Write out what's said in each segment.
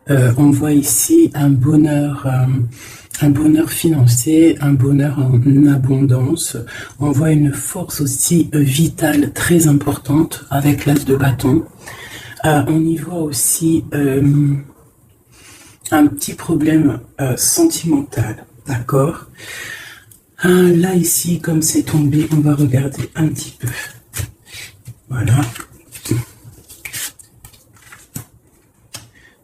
On voit ici un bonheur financier, un bonheur en abondance. On voit une force aussi vitale très importante avec l'as de bâton. On y voit aussi un petit problème sentimental, d'accord? Là, ici, comme c'est tombé, on va regarder un petit peu. Voilà.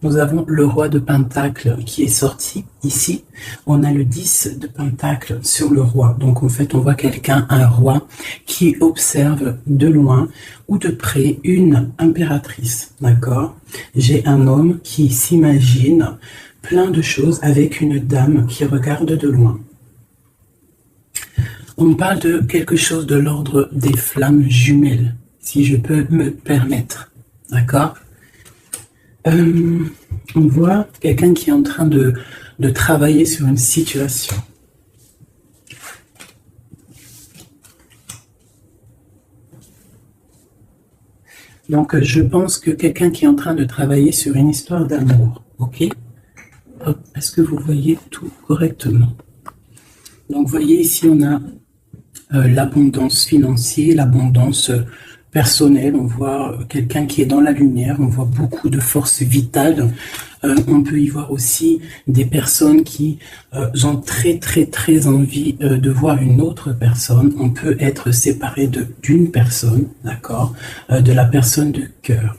Nous avons le roi de Pentacle qui est sorti ici. On a le 10 de Pentacle sur le roi. Donc en fait, on voit quelqu'un, un roi, qui observe de loin ou de près une impératrice. D'accord? J'ai un homme qui s'imagine plein de choses avec une dame qui regarde de loin. On parle de quelque chose de l'ordre des flammes jumelles, si je peux me permettre. D'accord? On voit quelqu'un qui est en train de travailler sur une situation. Donc, je pense que quelqu'un qui est en train de travailler sur une histoire d'amour. Ok? Est-ce que vous voyez tout correctement? Donc, vous voyez ici, on a l'abondance financière, l'abondance personnelle. On voit quelqu'un qui est dans la lumière. On voit beaucoup de force vitale. On peut y voir aussi des personnes qui ont très envie de voir une autre personne. On peut être séparé d'une personne, d'accord, de la personne de cœur.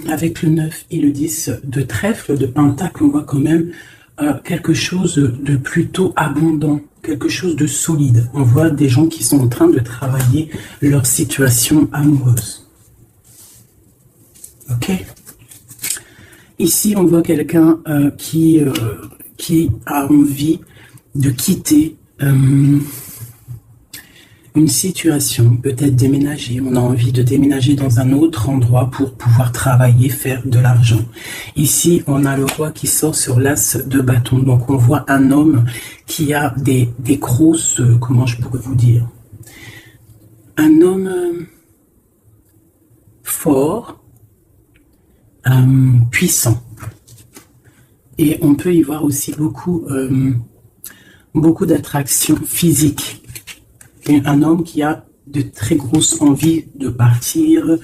Avec le 9 et le 10 de trèfle, de pentacle, on voit quand même quelque chose de plutôt abondant, quelque chose de solide. On voit des gens qui sont en train de travailler leur situation amoureuse. Ok? Ici, on voit quelqu'un qui a envie de quitter une situation, peut-être déménager. On a envie de déménager dans un autre endroit pour pouvoir travailler, faire de l'argent. Ici, on a le roi qui sort sur l'as de bâton. Donc, on voit un homme qui a des grosses, comment je pourrais vous dire, un homme fort, puissant. Et on peut y voir aussi beaucoup d'attractions physiques. Et un homme qui a de très grosses envies de partir,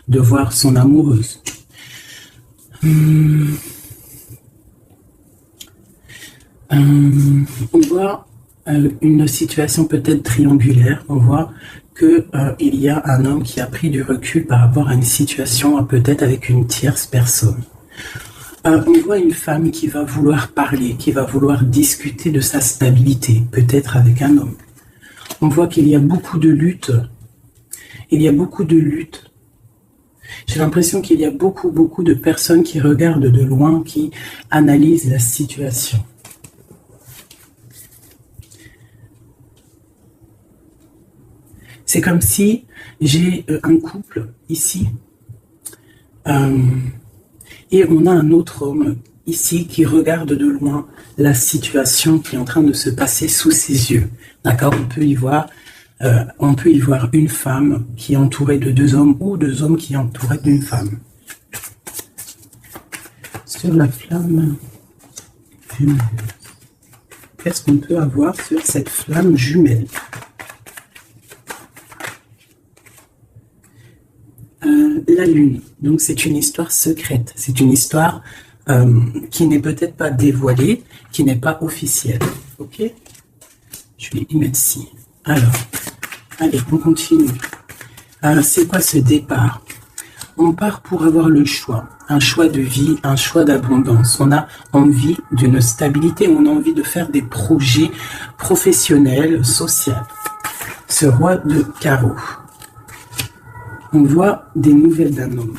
de voir son amoureuse. On voit une situation peut-être triangulaire. On voit qu'il y a un homme qui a pris du recul par rapport à une situation peut-être avec une tierce personne. On voit une femme qui va vouloir parler, qui va vouloir discuter de sa stabilité, peut-être avec un homme. On voit qu'il y a beaucoup de luttes. Il y a beaucoup de luttes. J'ai l'impression qu'il y a beaucoup de personnes qui regardent de loin, qui analysent la situation. C'est comme si j'ai un couple ici et on a un autre homme ici qui regarde de loin la situation qui est en train de se passer sous ses yeux. D'accord? On peut y voir une femme qui est entourée de deux hommes ou deux hommes qui sont entourés d'une femme. Sur la flamme jumelle, qu'est-ce qu'on peut avoir sur cette flamme jumelle? La lune. Donc c'est une histoire secrète. C'est une histoire qui n'est peut-être pas dévoilée, qui n'est pas officielle. Ok? Je vais y mettre ci. Alors, allez, on continue. C'est quoi ce départ? On part pour avoir le choix. Un choix de vie, un choix d'abondance. On a envie d'une stabilité, on a envie de faire des projets professionnels, sociaux. Ce roi de carreau. On voit des nouvelles d'un homme.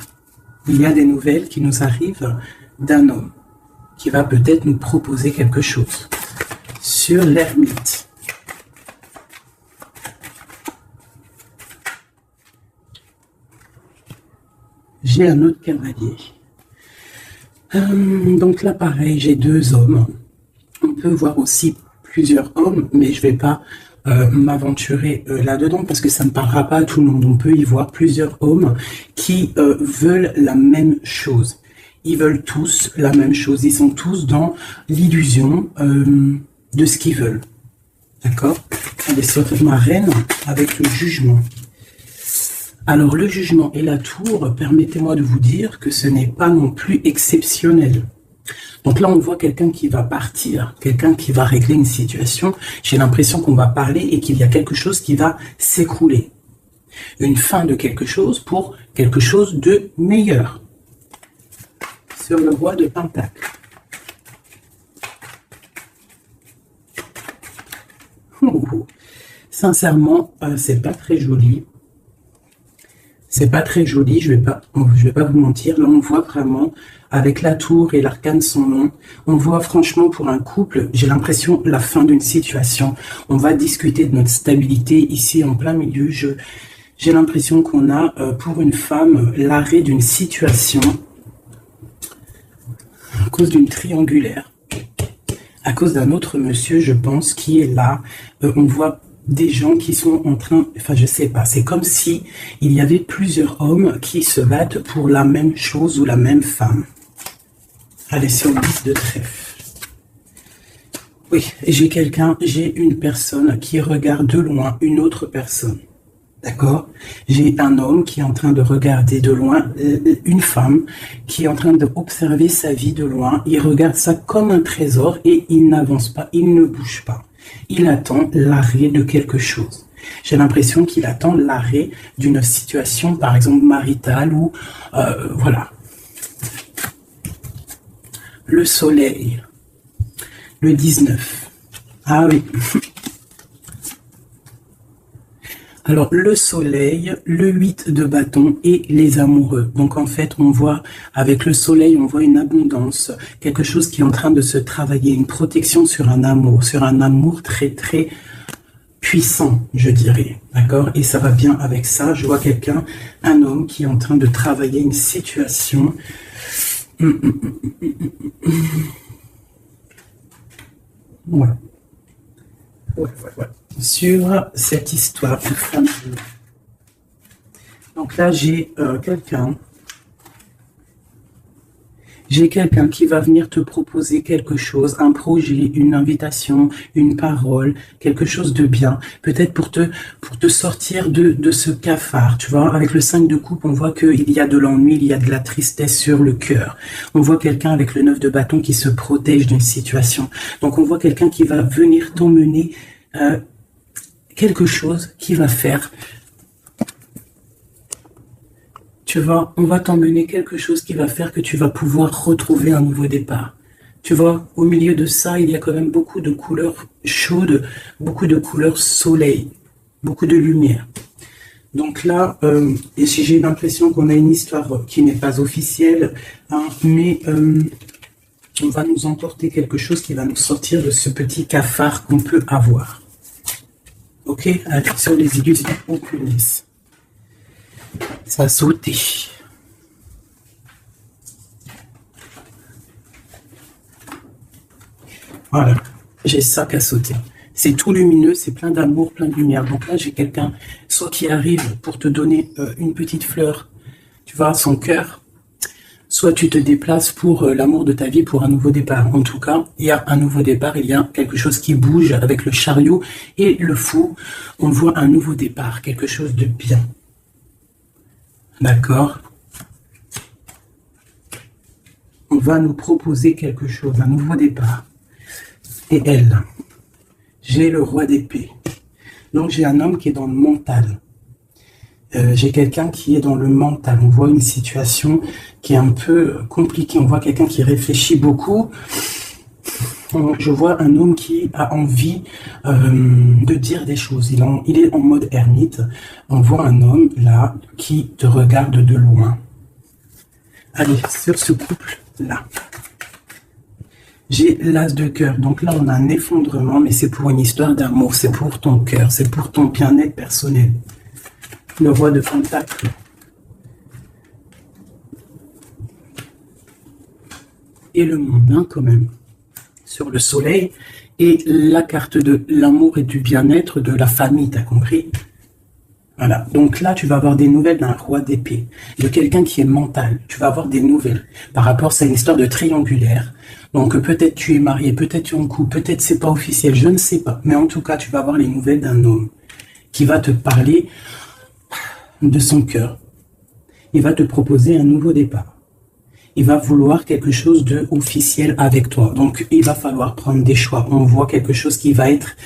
Il y a des nouvelles qui nous arrivent d'un homme qui va peut-être nous proposer quelque chose. Sur l'ermite. J'ai un autre cavalier. Donc là, pareil, j'ai deux hommes. On peut voir aussi plusieurs hommes, mais je ne vais pas m'aventurer là-dedans parce que ça ne parlera pas à tout le monde. On peut y voir plusieurs hommes qui veulent la même chose. Ils veulent tous la même chose. Ils sont tous dans l'illusion de ce qu'ils veulent. D'accord? Allez, sur ma reine avec le jugement. Alors, le jugement et la tour, permettez-moi de vous dire que ce n'est pas non plus exceptionnel. Donc là, on voit quelqu'un qui va partir, quelqu'un qui va régler une situation. J'ai l'impression qu'on va parler et qu'il y a quelque chose qui va s'écrouler. Une fin de quelque chose pour quelque chose de meilleur. Sur le roi de Pentacle. Sincèrement, c'est pas très joli. C'est pas très joli, je vais pas vous mentir. Là, on voit vraiment, avec la tour et l'arcane son nom, on voit franchement pour un couple, j'ai l'impression la fin d'une situation. On va discuter de notre stabilité ici en plein milieu. J'ai l'impression qu'on a, pour une femme, l'arrêt d'une situation à cause d'une triangulaire. À cause d'un autre monsieur, je pense, qui est là. On voit des gens qui sont en train, enfin je sais pas, c'est comme si il y avait plusieurs hommes qui se battent pour la même chose ou la même femme. Allez, sur le 10 de trèfle. Oui, j'ai une personne qui regarde de loin une autre personne. D'accord? J'ai un homme qui est en train de regarder de loin une femme qui est en train d'observer sa vie de loin. Il regarde ça comme un trésor et il n'avance pas, il ne bouge pas. Il attend l'arrêt de quelque chose. J'ai l'impression qu'il attend l'arrêt d'une situation, par exemple maritale ou voilà. Le soleil, le 19. Ah oui. Alors, le soleil, le 8 de bâton et les amoureux. Donc, en fait, on voit, avec le soleil, on voit une abondance, quelque chose qui est en train de se travailler, une protection sur un amour très, très puissant, je dirais. D'accord? Et ça va bien avec ça. Je vois quelqu'un, un homme qui est en train de travailler une situation. Voilà. Ouais. Sur cette histoire. Donc là, j'ai quelqu'un qui va venir te proposer quelque chose, un projet, une invitation, une parole, quelque chose de bien, peut-être pour te sortir de ce cafard, tu vois. Avec le 5 de coupe, on voit qu'il y a de l'ennui, il y a de la tristesse sur le cœur. On voit quelqu'un avec le 9 de bâton qui se protège d'une situation. Donc on voit quelqu'un qui va venir t'emmener quelque chose qui va faire, tu vois, on va t'emmener quelque chose qui va faire que tu vas pouvoir retrouver un nouveau départ. Tu vois, au milieu de ça, il y a quand même beaucoup de couleurs chaudes, beaucoup de couleurs soleil, beaucoup de lumière. Donc là, j'ai l'impression qu'on a une histoire qui n'est pas officielle, hein, mais on va nous emporter quelque chose qui va nous sortir de ce petit cafard qu'on peut avoir. Ok, sur les illusions oculistes. Ça a sauté. Voilà, j'ai ça qui a sauté. C'est tout lumineux, c'est plein d'amour, plein de lumière. Donc là, j'ai quelqu'un, soit qui arrive pour te donner une petite fleur, tu vois, son cœur, soit tu te déplaces pour l'amour de ta vie, pour un nouveau départ. En tout cas, il y a un nouveau départ, il y a quelque chose qui bouge avec le chariot et le fou. On voit un nouveau départ, quelque chose de bien. D'accord? On va nous proposer quelque chose, un nouveau départ. Et elle, j'ai le roi d'épée. Donc j'ai un homme qui est dans le mental. J'ai quelqu'un qui est dans le mental. On voit une situation qui est un peu compliquée. On voit quelqu'un qui réfléchit beaucoup. Je vois un homme qui a envie de dire des choses. Il est en mode ermite. On voit un homme là qui te regarde de loin. Allez, sur ce couple-là. J'ai l'as de cœur. Donc là, on a un effondrement, mais c'est pour une histoire d'amour. C'est pour ton cœur. C'est pour ton bien-être personnel. Le roi de Pentacle. Et le mondain quand même. Sur le soleil. Et la carte de l'amour et du bien-être de la famille, t'as compris? Voilà. Donc là, tu vas avoir des nouvelles d'un roi d'épée, de quelqu'un qui est mental. Tu vas avoir des nouvelles par rapport, c'est une histoire de triangulaire. Donc peut-être tu es marié, peut-être tu es en couple, peut-être c'est pas officiel, je ne sais pas. Mais en tout cas, tu vas avoir les nouvelles d'un homme qui va te parler de son cœur. Il va te proposer un nouveau départ. Il va vouloir quelque chose de officiel avec toi. Donc il va falloir prendre des choix. On voit quelque chose qui va être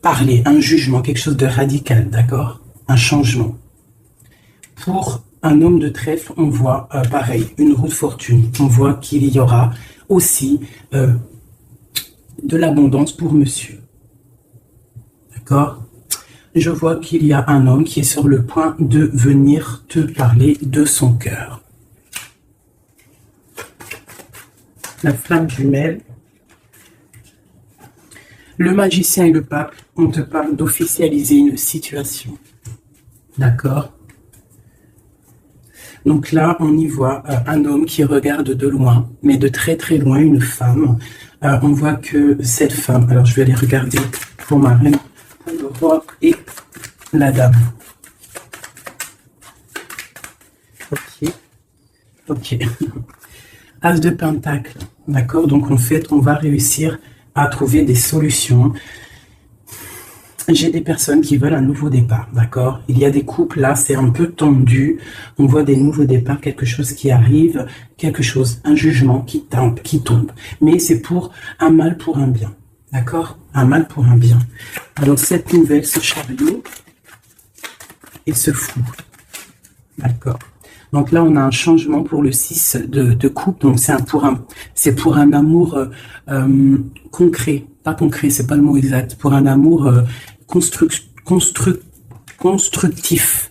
parlé, un jugement, quelque chose de radical, d'accord? Un changement. Pour un homme de trèfle, on voit pareil, une roue de fortune. On voit qu'il y aura aussi de l'abondance pour monsieur. D'accord? Je vois qu'il y a un homme qui est sur le point de venir te parler de son cœur. La flamme jumelle. Le magicien et le pape, on te parle d'officialiser une situation. D'accord? Donc là, on y voit un homme qui regarde de loin, mais de très très loin, une femme. On voit que cette femme, alors je vais aller regarder pour ma reine, pour le roi et la dame. Ok. Ok. As de pentacle. D'accord? Donc en fait, on va réussir à trouver des solutions. J'ai des personnes qui veulent un nouveau départ, d'accord? Il y a des couples, là, c'est un peu tendu. On voit des nouveaux départs, quelque chose qui arrive, quelque chose, un jugement qui tombe. Mais c'est pour un mal pour un bien, d'accord? Un mal pour un bien. Alors, cette nouvelle, ce chariot et ce fou, d'accord? Donc là, on a un changement pour le 6 de coupe. Donc c'est pour un amour concret. Pas concret, c'est pas le mot exact. Pour un amour constructif.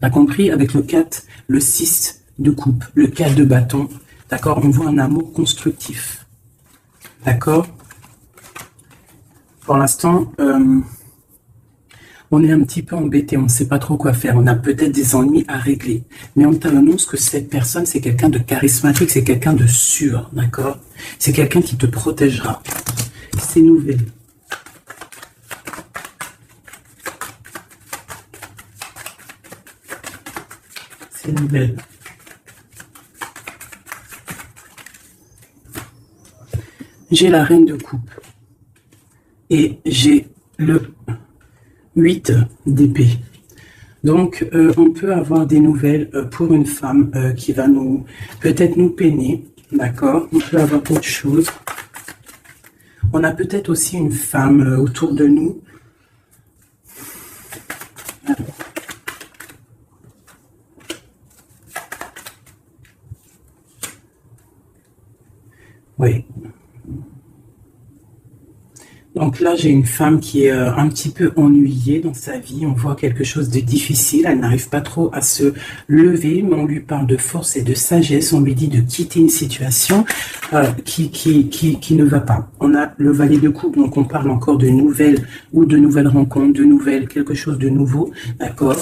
T'as compris? Avec le 4, le 6 de coupe, le 4 de bâton. D'accord? On voit un amour constructif. D'accord? Pour l'instant, on est un petit peu embêté, on ne sait pas trop quoi faire, on a peut-être des ennuis à régler. Mais on t'annonce que cette personne, c'est quelqu'un de charismatique, c'est quelqu'un de sûr, d'accord? C'est quelqu'un qui te protégera. C'est nouvelle. C'est nouvelle. J'ai la reine de coupe. Et j'ai le 8 d'épée. Donc, on peut avoir des nouvelles pour une femme qui va peut-être nous peiner, d'accord? On peut avoir autre chose. On a peut-être aussi une femme autour de nous. Oui. Donc là, j'ai une femme qui est un petit peu ennuyée dans sa vie. On voit quelque chose de difficile. Elle n'arrive pas trop à se lever, mais on lui parle de force et de sagesse. On lui dit de quitter une situation qui ne va pas. On a le valet de coupe, donc on parle encore de nouvelles ou de nouvelles rencontres, de nouvelles, quelque chose de nouveau. D'accord.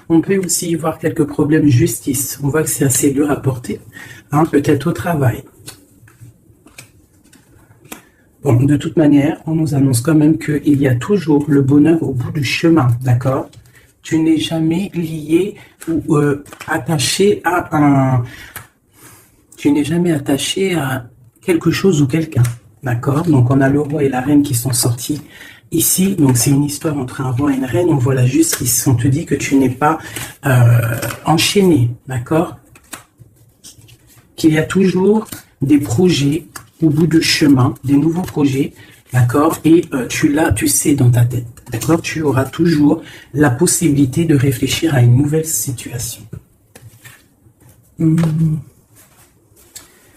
On peut aussi y voir quelques problèmes de justice. On voit que c'est assez dur à porter. Hein, peut-être au travail. Bon, de toute manière, on nous annonce quand même qu'il y a toujours le bonheur au bout du chemin, d'accord? Tu n'es jamais lié ou attaché à Tu n'es jamais attaché à quelque chose ou quelqu'un, d'accord? Donc on a le roi et la reine qui sont sortis ici. Donc c'est une histoire entre un roi et une reine. On voit la justice. On te dit que tu n'es pas enchaîné, d'accord? Qu'il y a toujours des projets au bout du chemin, des nouveaux projets, d'accord? Et tu sais dans ta tête, d'accord? Tu auras toujours la possibilité de réfléchir à une nouvelle situation.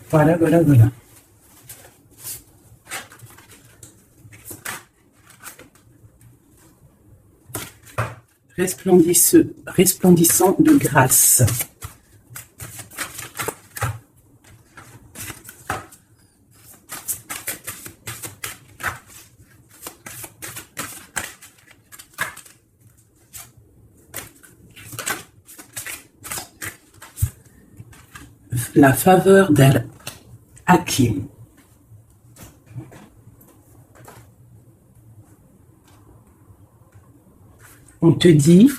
Voilà, voilà, voilà. Resplendissant de grâce. La faveur d'Al-Hakim. On te dit,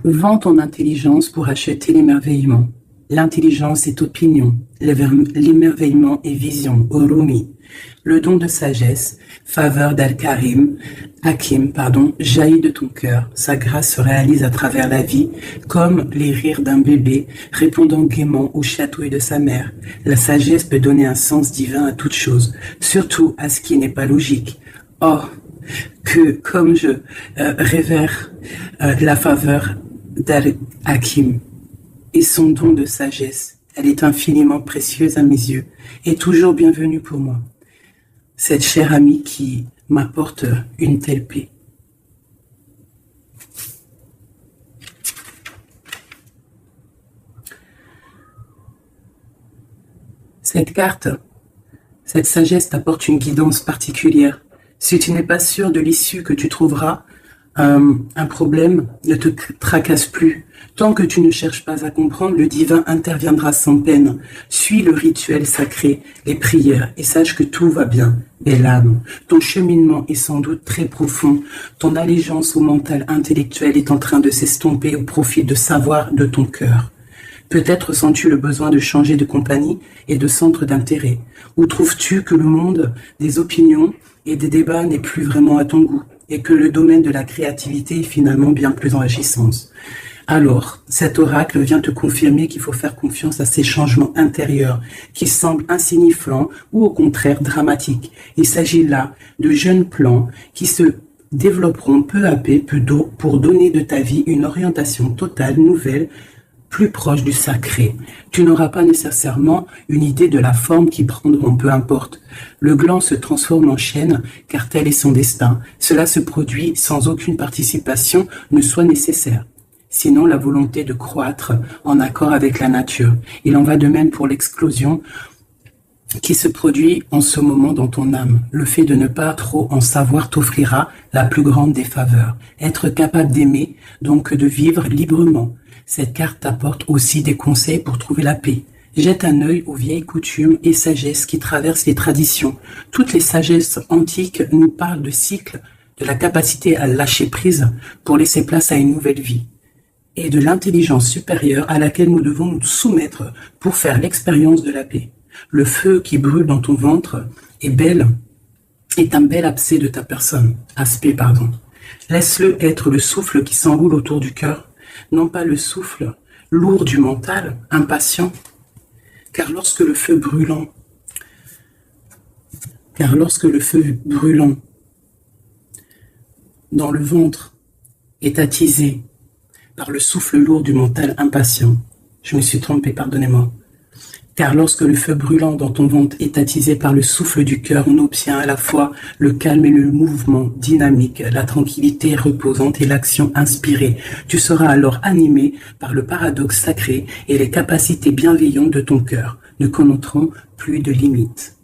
vends ton intelligence pour acheter l'émerveillement. L'intelligence est opinion, l'émerveillement est vision, Urumi. Le don de sagesse, faveur d'Al-Karim, Hakim, jaillit de ton cœur. Sa grâce se réalise à travers la vie, comme les rires d'un bébé répondant gaiement au chatouille de sa mère. La sagesse peut donner un sens divin à toute chose, surtout à ce qui n'est pas logique. Oh, que comme je révère la faveur d'Al-Hakim et son don de sagesse, elle est infiniment précieuse à mes yeux et toujours bienvenue pour moi. Cette chère amie qui m'apporte une telle paix. Cette carte, cette sagesse t'apporte une guidance particulière. Si tu n'es pas sûr de l'issue que tu trouveras, un problème ne te tracasse plus. Tant que tu ne cherches pas à comprendre, le divin interviendra sans peine. Suis le rituel sacré, les prières, et sache que tout va bien. Belle âme, ton cheminement est sans doute très profond. Ton allégeance au mental intellectuel est en train de s'estomper au profit de savoir de ton cœur. Peut-être sens-tu le besoin de changer de compagnie et de centre d'intérêt. Ou trouves-tu que le monde des opinions et des débats n'est plus vraiment à ton goût et que le domaine de la créativité est finalement bien plus enrichissant. Alors, cet oracle vient te confirmer qu'il faut faire confiance à ces changements intérieurs qui semblent insignifiants ou au contraire dramatiques. Il s'agit là de jeunes plans qui se développeront peu à peu pour donner de ta vie une orientation totale, nouvelle, plus proche du sacré. Tu n'auras pas nécessairement une idée de la forme qu'ils prendront, peu importe. Le gland se transforme en chêne, car tel est son destin. Cela se produit sans aucune participation ne soit nécessaire. Sinon la volonté de croître en accord avec la nature. Il en va de même pour l'explosion qui se produit en ce moment dans ton âme. Le fait de ne pas trop en savoir t'offrira la plus grande des faveurs. Être capable d'aimer, donc de vivre librement. Cette carte t'apporte aussi des conseils pour trouver la paix. Jette un œil aux vieilles coutumes et sagesses qui traversent les traditions. Toutes les sagesses antiques nous parlent de cycles, de la capacité à lâcher prise pour laisser place à une nouvelle vie et de l'intelligence supérieure à laquelle nous devons nous soumettre pour faire l'expérience de la paix. Le feu qui brûle dans ton ventre est un bel aspect de ta personne. Laisse-le être le souffle qui s'enroule autour du cœur, non pas le souffle lourd du mental, impatient, car lorsque le feu brûlant dans le ventre est attisé par le souffle lourd du mental impatient, je me suis trompé, pardonnez-moi. Car lorsque le feu brûlant dans ton ventre est attisé par le souffle du cœur, on obtient à la fois le calme et le mouvement dynamique, la tranquillité reposante et l'action inspirée. Tu seras alors animé par le paradoxe sacré et les capacités bienveillantes de ton cœur ne connaîtront plus de limites.